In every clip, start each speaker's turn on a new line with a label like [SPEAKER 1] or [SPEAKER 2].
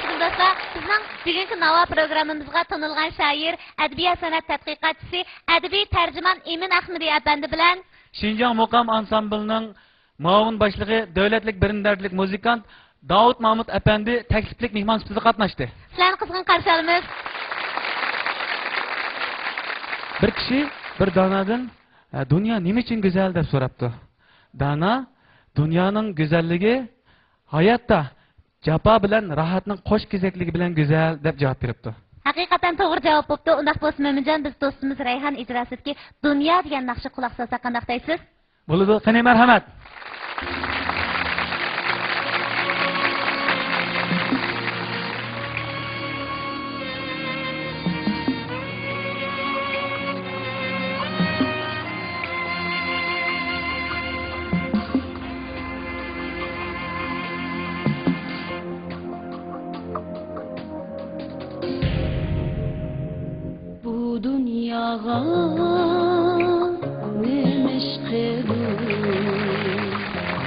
[SPEAKER 1] Hurmatli do'stlar, bizning bugungi Nava programmamizga tanilgan shoir, adabiyot san'at tadqiqotchisi, adabiy tarjimon Emin Ahmadi apandi bilan
[SPEAKER 2] Şinjan Muqam Ansamblining muavin boshlig'i, davlatlik birindarlik muzikant Davud Mahmud apandi takliflik mehmon sifatida qatnashdi.
[SPEAKER 1] sizlarni qizg'in qarshi olamiz.
[SPEAKER 2] Bir kishi bir donadan dunyo nima uchun go'zal deb so'rabdi. Dana dunyoning go'zalligi hayotda jafo bilan rohatning qo'sh kezakligi bilan go'zal deb javob beribdi.
[SPEAKER 1] Haqiqatan to'g'ri javob bo'pti. Undaq bo'lsa, Mo'minjon, biz do'stimiz Rayhon ijrosidagi Dunyo degan naqshga quloq solsak qanday deysiz?
[SPEAKER 2] Bo'ladi, qani marhamat.
[SPEAKER 3] Dünyaga nemiş kılır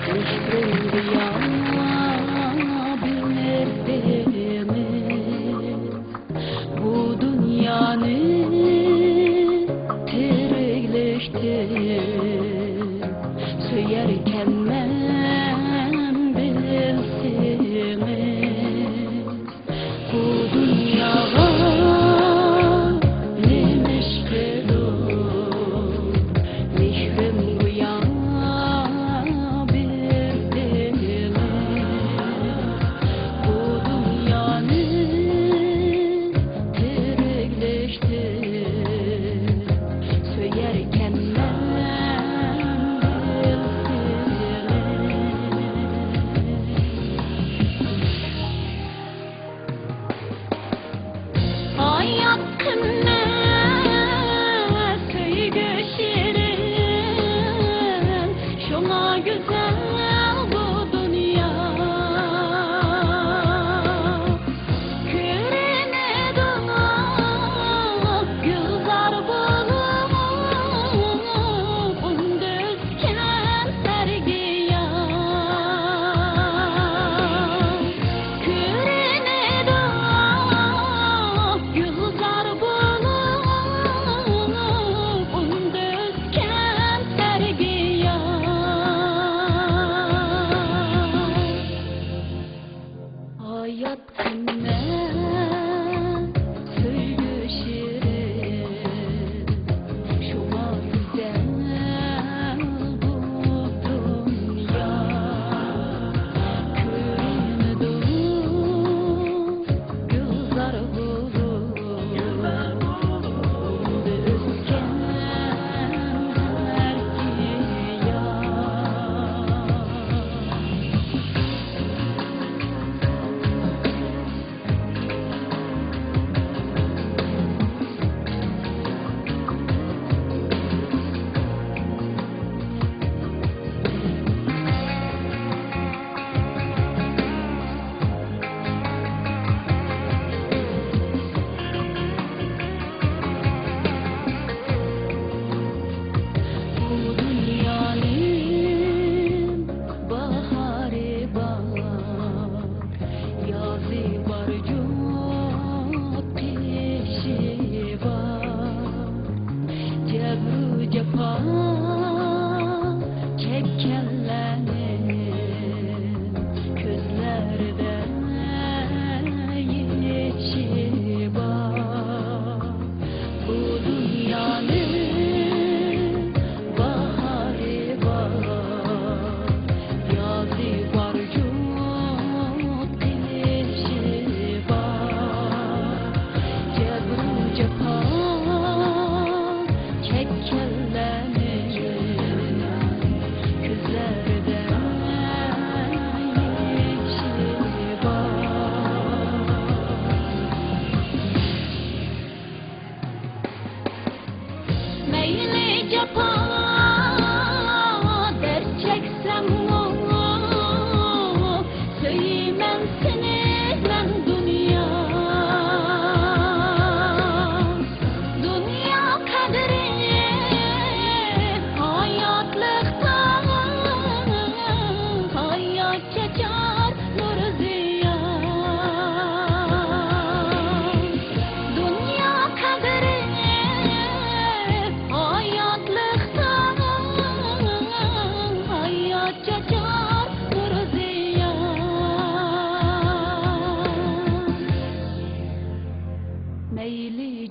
[SPEAKER 3] Düştüm rüyama bilmerdiniz Bu dünyanı terikleştir Söyerken ben bilsiniz Bu dünyaga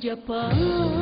[SPEAKER 3] jafo